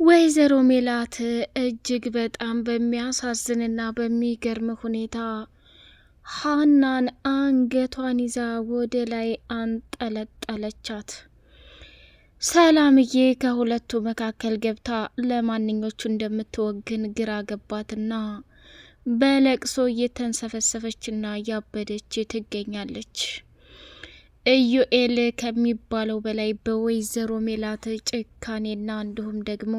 ወይዘሮ ሜላት እጅግ በጣም በሚያሳዝንና በሚገርም ሁኔታ ሀናን አንገቷን ይዛ ወደ ላይ አንጠለጠለቻት። ሰላምዬ ከሁለቱ መካከል ገብታ ለማንኞቹ እንደምትወግን ግራ ገባትና በለቅሶ እየተንሰፈሰፈችና እያበደች ትገኛለች። ኢዩኤል ከሚባለው በላይ በወይዘሮ ሜላት ጭካኔና እንዲሁም ደግሞ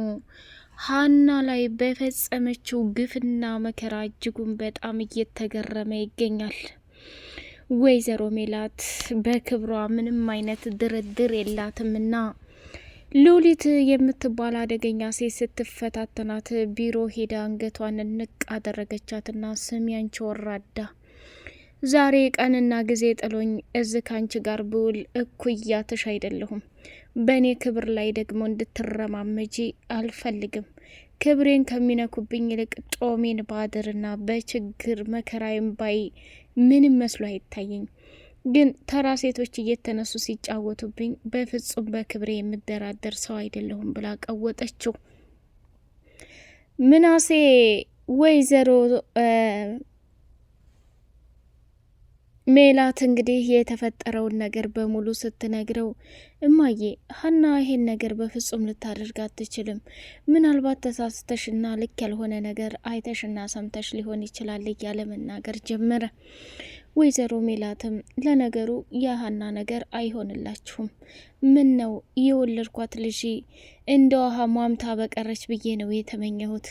ሀና ላይ በፈጸመችው ግፍና መከራ እጅጉን በጣም እየተገረመ ይገኛል። ወይዘሮ ሜላት በክብሯ ምንም አይነት ድርድር የላትምና ሉሊት የምትባል አደገኛ ሴት ስትፈታተናት ቢሮ ሄዳ አንገቷን ንቅ አደረገቻትና ስሚ አንቺ ወራዳ፣ ዛሬ ቀንና ጊዜ ጥሎኝ እዚህ ካንቺ ጋር ብውል እኩያትሽ አይደለሁም። በእኔ ክብር ላይ ደግሞ እንድትረማመጂ አልፈልግም። ክብሬን ከሚነኩብኝ ይልቅ ጦሜን ባድርና በችግር መከራዬን ባይ ምንም መስሎ አይታየኝ። ግን ተራ ሴቶች እየተነሱ ሲጫወቱብኝ በፍጹም በክብሬ የምደራደር ሰው አይደለሁም ብላ ቀወጠችው። ምናሴ ወይዘሮ ሜላት እንግዲህ የተፈጠረውን ነገር በሙሉ ስትነግረው እማዬ ሀና ይሄን ነገር በፍጹም ልታደርግ አትችልም። ምናልባት ተሳስተሽና ልክ ያልሆነ ነገር አይተሽና ሰምተሽ ሊሆን ይችላል እያለ መናገር ጀመረ። ወይዘሮ ሜላትም ለነገሩ የሀና ነገር አይሆንላችሁም፣ ምን ነው የወለድኳት ልጅ እንደ ውሃ ሟምታ በቀረች ብዬ ነው የተመኘሁት።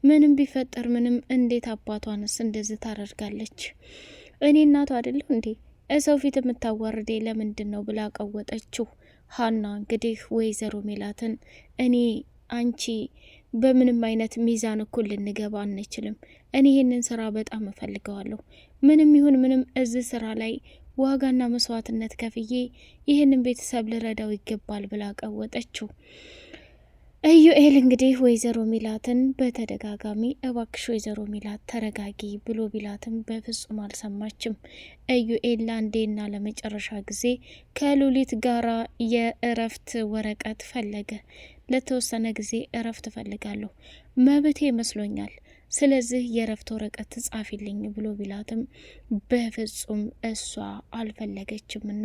ምንም ቢፈጠር ምንም እንዴት አባቷንስ እንደዚህ ታደርጋለች? እኔ እናቱ አይደለሁ እንዴ? እሰው ፊት የምታዋርዴ ለምንድን ነው ብላ ቀወጠችው። ሀና እንግዲህ ወይዘሮ ሜላትን እኔ አንቺ በምንም አይነት ሚዛን እኩል ልንገባ አንችልም። እኔ ይህንን ስራ በጣም እፈልገዋለሁ። ምንም ይሁን ምንም እዚህ ስራ ላይ ዋጋና መስዋዕትነት ከፍዬ ይህንን ቤተሰብ ልረዳው ይገባል ብላ ቀወጠችው። ኢዩኤል እንግዲህ ወይዘሮ ሜላትን በተደጋጋሚ እባክሽ ወይዘሮ ሜላት ተረጋጊ ብሎ ቢላትም በፍጹም አልሰማችም። ኢዩኤል ለአንዴና ለመጨረሻ ጊዜ ከሉሊት ጋራ የእረፍት ወረቀት ፈለገ። ለተወሰነ ጊዜ እረፍት እፈልጋለሁ፣ መብቴ መስሎኛል። ስለዚህ የእረፍት ወረቀት ጻፊልኝ ብሎ ቢላትም በፍጹም እሷ አልፈለገችምና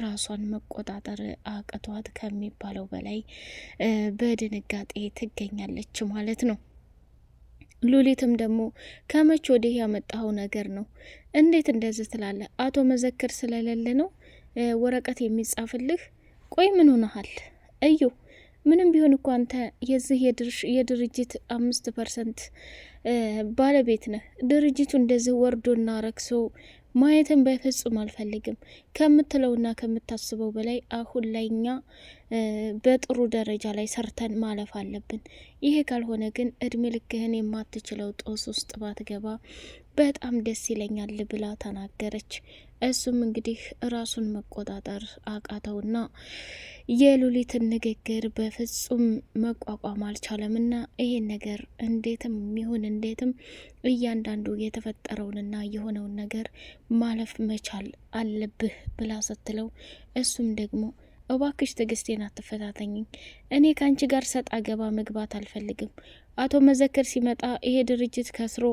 ራሷን መቆጣጠር አቅቷት ከሚባለው በላይ በድንጋጤ ትገኛለች ማለት ነው። ሉሊትም ደግሞ ከመቼ ወዲህ ያመጣኸው ነገር ነው? እንዴት እንደዚህ ትላለህ? አቶ መዘክር ስለሌለ ነው ወረቀት የሚጻፍልህ? ቆይ ምን ሆነሃል? እዩ ምንም ቢሆን እኮ አንተ የዚህ የድርጅት 5% ባለቤት ነህ። ድርጅቱ እንደዚህ ወርዶና ረክሶ ማየትን በፍጹም አልፈልግም። ከምትለውና ከምታስበው በላይ አሁን ላይ እኛ በጥሩ ደረጃ ላይ ሰርተን ማለፍ አለብን። ይሄ ካልሆነ ግን እድሜ ልክህን የማትችለው ጦስ ውስጥ ባትገባ በጣም ደስ ይለኛል ብላ ተናገረች። እሱም እንግዲህ ራሱን መቆጣጠር አቃተውና የሉሊትን ንግግር በፍጹም መቋቋም አልቻለምና ይሄን ነገር እንዴትም ይሁን እንዴትም እያንዳንዱ የተፈጠረውንና የሆነውን ነገር ማለፍ መቻል አለብህ ብላ ስትለው እሱም ደግሞ እባክሽ ትዕግስቴን አትፈታተኝኝ፣ እኔ ከአንቺ ጋር ሰጥ አገባ መግባት አልፈልግም። አቶ መዘክር ሲመጣ ይሄ ድርጅት ከስሮ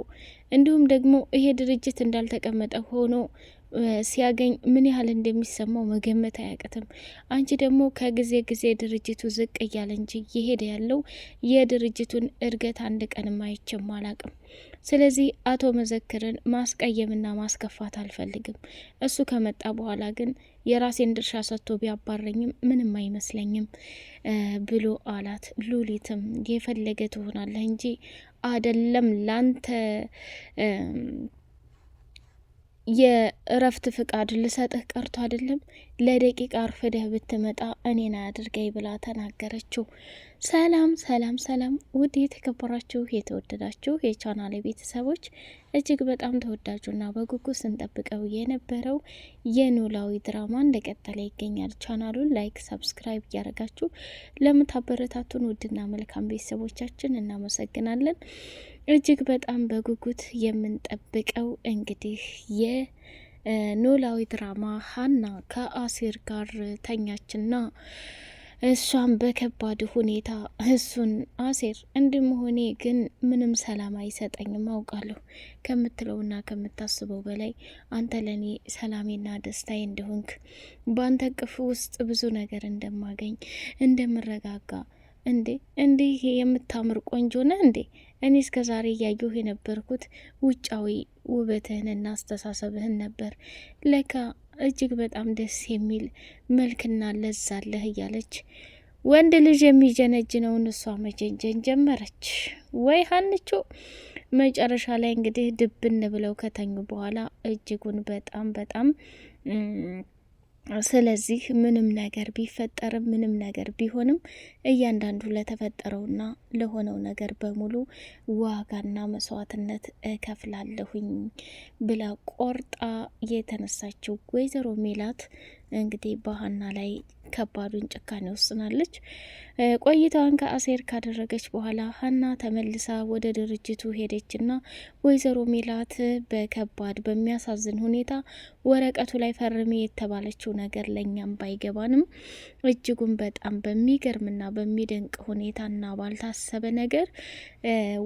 እንዲሁም ደግሞ ይሄ ድርጅት እንዳልተቀመጠ ሆኖ ሲያገኝ ምን ያህል እንደሚሰማው መገመት አያቅትም። አንቺ ደግሞ ከጊዜ ጊዜ ድርጅቱ ዝቅ እያለ እንጂ እየሄደ ያለው የድርጅቱን እድገት አንድ ቀንም አይቼም አላቅም። ስለዚህ አቶ መዘክርን ማስቀየምና ማስከፋት አልፈልግም። እሱ ከመጣ በኋላ ግን የራሴን ድርሻ ሰጥቶ ቢያባረኝም ምንም አይመስለኝም ብሎ አላት። ሉሊትም የፈለገ ትሆናለህ እንጂ አደለም ላንተ የእረፍት ፍቃድ ልሰጥህ ቀርቶ አይደለም ለደቂቃ አርፍደህ ብትመጣ እኔን አያድርገኝ ብላ ተናገረችው። ሰላም ሰላም ሰላም! ውድ የተከበራችሁ የተወደዳችሁ የቻናሌ ቤተሰቦች እጅግ በጣም ተወዳጁና በጉጉት ስንጠብቀው የነበረው የኖላዊ ድራማ እንደቀጠለ ይገኛል። ቻናሉን ላይክ፣ ሰብስክራይብ እያደረጋችሁ ለምታበረታቱን ውድና መልካም ቤተሰቦቻችን እናመሰግናለን። እጅግ በጣም በጉጉት የምንጠብቀው እንግዲህ የኖላዊ ድራማ ሀና ከአሲር ጋር ተኛችና እሷም በከባድ ሁኔታ እሱን አሴር እንድመሆኔ ግን ምንም ሰላም አይሰጠኝም አውቃለሁ ከምትለውና ከምታስበው በላይ አንተ ለኔ ሰላሜና ደስታዬ እንደሆንክ በአንተ እቅፍ ውስጥ ብዙ ነገር እንደማገኝ እንደምረጋጋ እንዴ እንዲህ የምታምር ቆንጆ ነህ እንዴ? እኔ እስከ ዛሬ እያየሁ የነበርኩት ውጫዊ ውበትህንና አስተሳሰብህን ነበር። ለካ እጅግ በጣም ደስ የሚል መልክና ለዛለህ እያለች ወንድ ልጅ የሚጀነጅነውን እሷ መጀንጀን ጀመረች። ወይ ሀንቾ መጨረሻ ላይ እንግዲህ ድብን ብለው ከተኙ በኋላ እጅጉን በጣም ስለዚህ ምንም ነገር ቢፈጠርም ምንም ነገር ቢሆንም እያንዳንዱ ለተፈጠረውና ለሆነው ነገር በሙሉ ዋጋና መስዋዕትነት እከፍላለሁኝ ብላ ቆርጣ የተነሳችው ወይዘሮ ሜላት እንግዲህ በሀና ላይ ከባዱን ጭካኔ ወስናለች። ቆይታዋን ከአሴር ካደረገች በኋላ ሀና ተመልሳ ወደ ድርጅቱ ሄደችና ወይዘሮ ሜላት በከባድ በሚያሳዝን ሁኔታ ወረቀቱ ላይ ፈርሜ የተባለችው ነገር ለእኛም ባይገባንም እጅጉን በጣም በሚገርምና በሚደንቅ ሁኔታና ባልታሰበ ነገር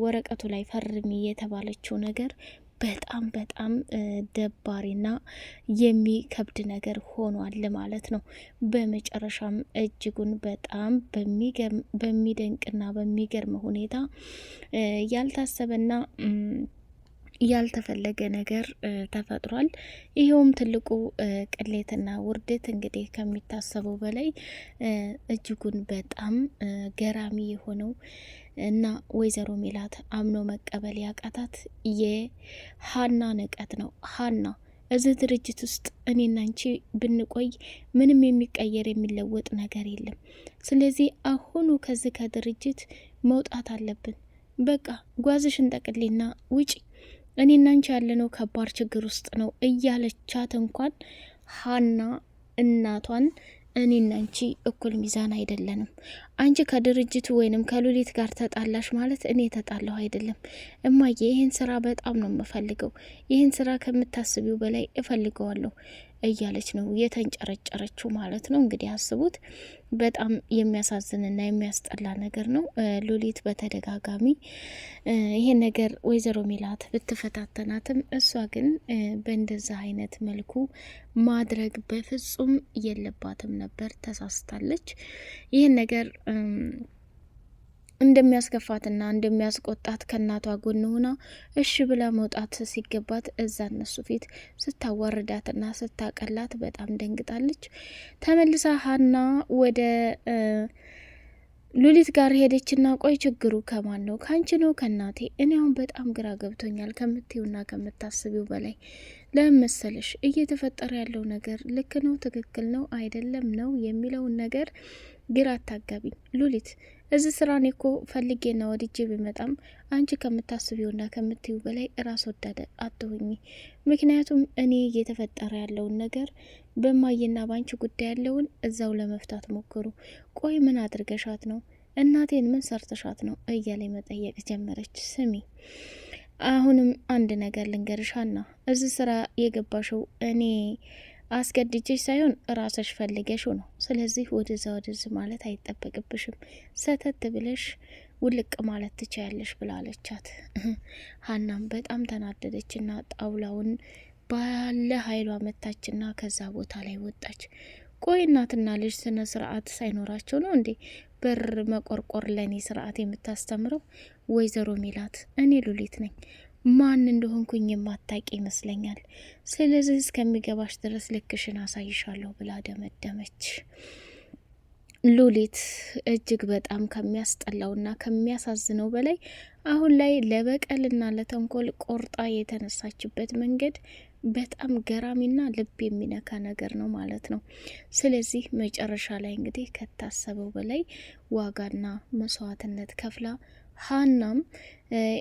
ወረቀቱ ላይ ፈርሜ የተባለችው ነገር በጣም ደባሪና የሚከብድ ነገር ሆኗል ማለት ነው። በመጨረሻም እጅጉን በጣም በሚደንቅና በሚገርም ሁኔታ ያልታሰበና ያልተፈለገ ነገር ተፈጥሯል። ይኸውም ትልቁ ቅሌትና ውርደት እንግዲህ ከሚታሰበው በላይ እጅጉን በጣም ገራሚ የሆነው እና ወይዘሮ ሜላት አምኖ መቀበል ያቃታት የሀና ንቀት ነው። ሀና እዚህ ድርጅት ውስጥ እኔና አንቺ ብንቆይ ምንም የሚቀየር የሚለወጥ ነገር የለም። ስለዚህ አሁኑ ከዚህ ከድርጅት መውጣት አለብን። በቃ ጓዝሽን ጠቅሊና ውጪ፣ እኔና አንቺ ያለነው ከባድ ችግር ውስጥ ነው እያለቻት እንኳን ሀና እናቷን እኔና አንቺ እኩል ሚዛን አይደለንም። አንቺ ከድርጅቱ ወይንም ከሉሊት ጋር ተጣላሽ ማለት እኔ ተጣላሁ አይደለም። እማዬ ይህን ስራ በጣም ነው የምፈልገው፣ ይህን ስራ ከምታስቢው በላይ እፈልገዋለሁ እያለች ነው የተንጨረጨረችው ማለት ነው። እንግዲህ አስቡት፣ በጣም የሚያሳዝንና የሚያስጠላ ነገር ነው። ሉሊት በተደጋጋሚ ይሄን ነገር ወይዘሮ ሜላት ብትፈታተናትም እሷ ግን በእንደዛ አይነት መልኩ ማድረግ በፍጹም የለባትም ነበር። ተሳስታለች። ይህን ነገር እንደሚያስከፋትና እንደሚያስቆጣት ከእናቷ ጎን ሆና እሺ ብላ መውጣት ሲገባት እዛ እነሱ ፊት ስታዋርዳትና ስታቀላት በጣም ደንግጣለች። ተመልሳ ሀና ወደ ሉሊት ጋር ሄደችና ቆይ ችግሩ ከማን ነው? ካንቺ ነው ከእናቴ? እኔ አሁን በጣም ግራ ገብቶኛል ከምትይውና ከምታስቢው በላይ። ለምን መሰለሽ እየተፈጠረ ያለው ነገር ልክ ነው፣ ትክክል ነው፣ አይደለም ነው የሚለውን ነገር ግራ አታጋቢኝ ሉሊት። እዚህ ስራ እኔ እኮ ፈልጌና ወድጄ ቢመጣም አንቺ ከምታስቢውና ከምትዩ በላይ ራስ ወዳደ አትሁኝ። ምክንያቱም እኔ እየተፈጠረ ያለውን ነገር በማየና ባንቺ ጉዳይ ያለውን እዛው ለመፍታት ሞክሩ። ቆይ ምን አድርገሻት ነው? እናቴን ምን ሰርተሻት ነው? እያለ መጠየቅ ጀመረች። ስሚ አሁንም አንድ ነገር ልንገርሻና እዚህ ስራ የገባሽው እኔ አስገድጄሽ ሳይሆን ራስሽ ፈልገሽው ነው። ስለዚህ ወደዛ ወደዚህ ማለት አይጠበቅብሽም፣ ሰተት ብለሽ ውልቅ ማለት ትችያለሽ ብላለቻት። ሀናም በጣም ተናደደችና ጣውላውን ባለ ኃይሏ መታችና ከዛ ቦታ ላይ ወጣች። ቆይ እናትና ልጅ ስነ ስርዓት ሳይኖራቸው ነው እንዴ በር መቆርቆር ለኔ ስርዓት የምታስተምረው? ወይዘሮ ሜላት እኔ ሉሊት ነኝ፣ ማን እንደሆንኩኝ የማታቂ ይመስለኛል። ስለዚህ እስከሚገባሽ ድረስ ልክሽን አሳይሻለሁ ብላ ደመደመች። ሉሊት እጅግ በጣም ከሚያስጠላውና ከሚያሳዝነው በላይ አሁን ላይ ለበቀልና ለተንኮል ቆርጣ የተነሳችበት መንገድ በጣም ገራሚና ልብ የሚነካ ነገር ነው ማለት ነው። ስለዚህ መጨረሻ ላይ እንግዲህ ከታሰበው በላይ ዋጋና መስዋዕትነት ከፍላ ሀናም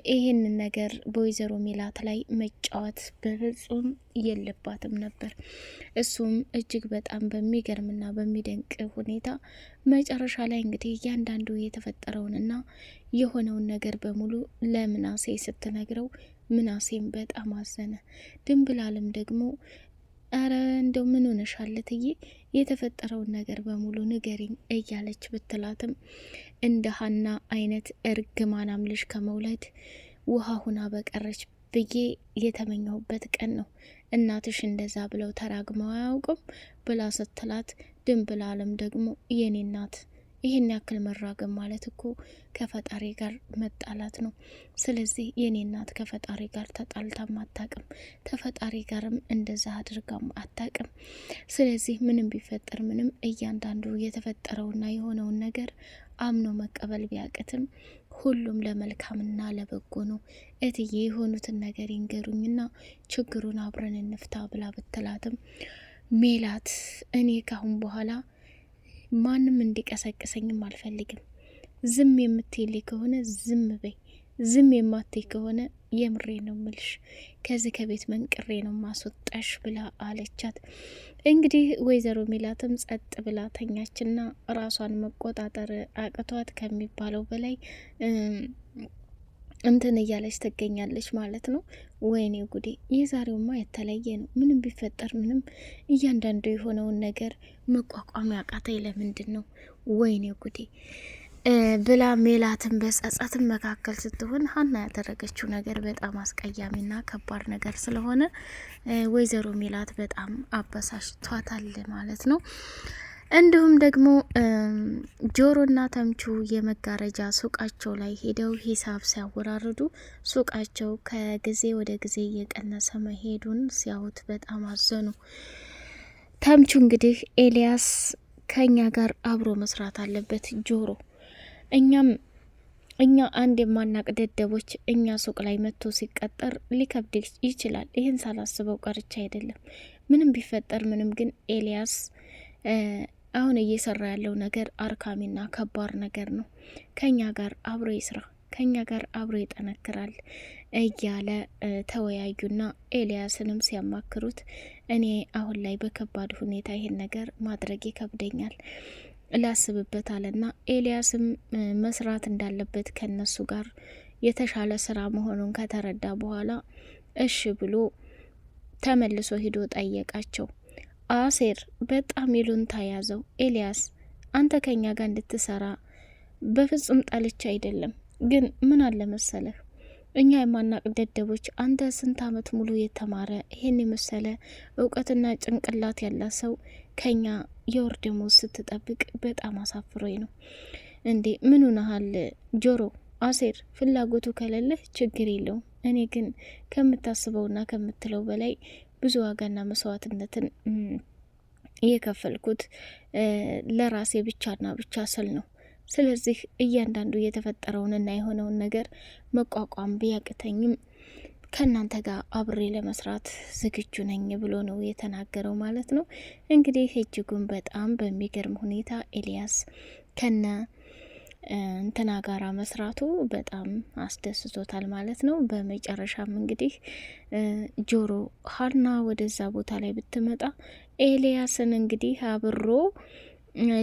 ይሄንን ነገር በወይዘሮ ሜላት ላይ መጫወት በፍጹም የለባትም ነበር። እሱም እጅግ በጣም በሚገርምና በሚደንቅ ሁኔታ መጨረሻ ላይ እንግዲህ እያንዳንዱ የተፈጠረውንና የሆነውን ነገር በሙሉ ለምናሴ ስትነግረው ምናሴም በጣም አዘነ። ድንብላልም ደግሞ አረ እንደው ምን ሆነሻል እትዬ የተፈጠረውን ነገር በሙሉ ንገሪኝ እያለች ብትላትም እንደ ሀና አይነት እርግማናም ልጅ ከመውለድ ውሃ ሁና በቀረች ብዬ የተመኘሁበት ቀን ነው። እናትሽ እንደዛ ብለው ተራግመው አያውቁም ብላ ስትላት፣ ድንብላለም ደግሞ የኔ እናት ይህን ያክል መራገም ማለት እኮ ከፈጣሪ ጋር መጣላት ነው። ስለዚህ የኔ እናት ከፈጣሪ ጋር ተጣልታም አታቅም፣ ተፈጣሪ ጋርም እንደዛ አድርጋም አታቅም። ስለዚህ ምንም ቢፈጠር ምንም እያንዳንዱ የተፈጠረውና የሆነውን ነገር አምኖ መቀበል ቢያቅትም ሁሉም ለመልካምና ለበጎ ነው። እትዬ የሆኑትን ነገር ይንገሩኝና ችግሩን አብረን እንፍታ ብላ ብትላትም ሜላት እኔ ካሁን በኋላ ማንም እንዲቀሰቅሰኝም አልፈልግም። ዝም የምትይልኝ ከሆነ ዝም በይ፣ ዝም የማትይ ከሆነ የምሬ ነው ምልሽ ከዚህ ከቤት መንቅሬ ነው ማስወጣሽ ብላ አለቻት። እንግዲህ ወይዘሮ ሜላትም ጸጥ ብላ ተኛችና ራሷን መቆጣጠር አቅቷት ከሚባለው በላይ እንትን እያለች ትገኛለች ማለት ነው። ወይኔ ጉዴ የዛሬውማ የተለየ ነው። ምንም ቢፈጠር ምንም እያንዳንዱ የሆነውን ነገር መቋቋም ያቃተኝ ለምንድን ነው? ወይኔ ጉዴ ብላ ሜላትን በጸጸትም መካከል ስትሆን ሀና ያደረገችው ነገር በጣም አስቀያሚና ከባድ ነገር ስለሆነ ወይዘሮ ሜላት በጣም አበሳጭቷታል ማለት ነው። እንዲሁም ደግሞ ጆሮና ተምቹ የመጋረጃ ሱቃቸው ላይ ሄደው ሂሳብ ሲያወራርዱ ሱቃቸው ከጊዜ ወደ ጊዜ እየቀነሰ መሄዱን ሲያዩት በጣም አዘኑ። ተምቹ እንግዲህ ኤልያስ ከኛ ጋር አብሮ መስራት አለበት ጆሮ፣ እኛ አንድ የማናቅ ደደቦች እኛ ሱቅ ላይ መጥቶ ሲቀጠር ሊከብድ ይችላል። ይህን ሳላስበው ቀርቻ አይደለም። ምንም ቢፈጠር ምንም ግን ኤልያስ አሁን እየሰራ ያለው ነገር አርካሚና ከባድ ነገር ነው። ከኛ ጋር አብሮ ይስራ፣ ከኛ ጋር አብሮ ይጠነክራል እያለ ተወያዩና ኤልያስንም ሲያማክሩት እኔ አሁን ላይ በከባድ ሁኔታ ይሄን ነገር ማድረግ ይከብደኛል ላስብበት አለና ኤልያስም መስራት እንዳለበት ከነሱ ጋር የተሻለ ስራ መሆኑን ከተረዳ በኋላ እሺ ብሎ ተመልሶ ሂዶ ጠየቃቸው። አሴር በጣም ይሉንታ ያዘው። ኤልያስ አንተ ከኛ ጋር እንድትሰራ በፍጹም ጣልቻ አይደለም፣ ግን ምን አለ መሰለህ እኛ የማናቅ ደደቦች፣ አንተ ስንት አመት ሙሉ የተማረ ይሄን የመሰለ እውቀትና ጭንቅላት ያላት ሰው ከኛ የወር ደመወዝ ስትጠብቅ በጣም አሳፍሮኝ ነው። እንዴ ምን ሆነሃል ጆሮ? አሴር ፍላጎቱ ከሌለህ ችግር የለውም። እኔ ግን ከምታስበውና ከምትለው በላይ ብዙ ዋጋና መስዋዕትነትን የከፈልኩት ለራሴ ብቻና ብቻ ስል ነው። ስለዚህ እያንዳንዱ የተፈጠረውንና የሆነውን ነገር መቋቋም ቢያቅተኝም ከእናንተ ጋር አብሬ ለመስራት ዝግጁ ነኝ ብሎ ነው የተናገረው ማለት ነው። እንግዲህ እጅጉን በጣም በሚገርም ሁኔታ ኤልያስ ከነ እንትና ጋራ መስራቱ በጣም አስደስቶታል ማለት ነው። በመጨረሻም እንግዲህ ጆሮ ሀና ወደዛ ቦታ ላይ ብትመጣ ኤልያስን እንግዲህ አብሮ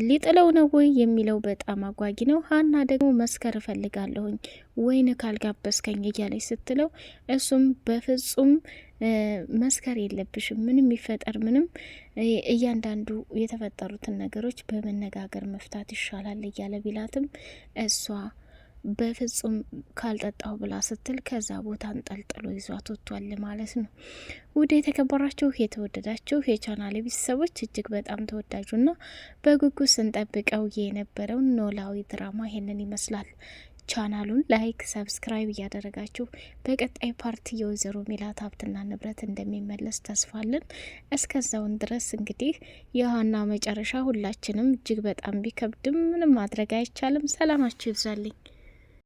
ሊጥለው ነው ወይ የሚለው በጣም አጓጊ ነው። ሀና ደግሞ መስከር እፈልጋለሁኝ ወይን ካልጋበዝከኝ እያለች ስትለው እሱም በፍጹም መስከር የለብሽም፣ ምንም ይፈጠር ምንም እያንዳንዱ የተፈጠሩትን ነገሮች በመነጋገር መፍታት ይሻላል እያለ ቢላትም እሷ በፍጹም ካልጠጣው ብላ ስትል ከዛ ቦታ አንጠልጥሎ ይዟት ወጥቷል ማለት ነው። ውድ የተከበራችሁ የተወደዳችሁ የቻናል ቤተሰቦች እጅግ በጣም ተወዳጁና በጉጉት ስንጠብቀው የነበረው ኖላዊ ድራማ ይሄንን ይመስላል። ቻናሉን ላይክ፣ ሰብስክራይብ እያደረጋችሁ በቀጣይ ፓርቲ የወይዘሮ ሜላት ሀብትና ንብረት እንደሚመለስ ተስፋለን። እስከዛውን ድረስ እንግዲህ የሀና መጨረሻ ሁላችንም እጅግ በጣም ቢከብድም ምንም ማድረግ አይቻልም። ሰላማችሁ ይብዛልኝ።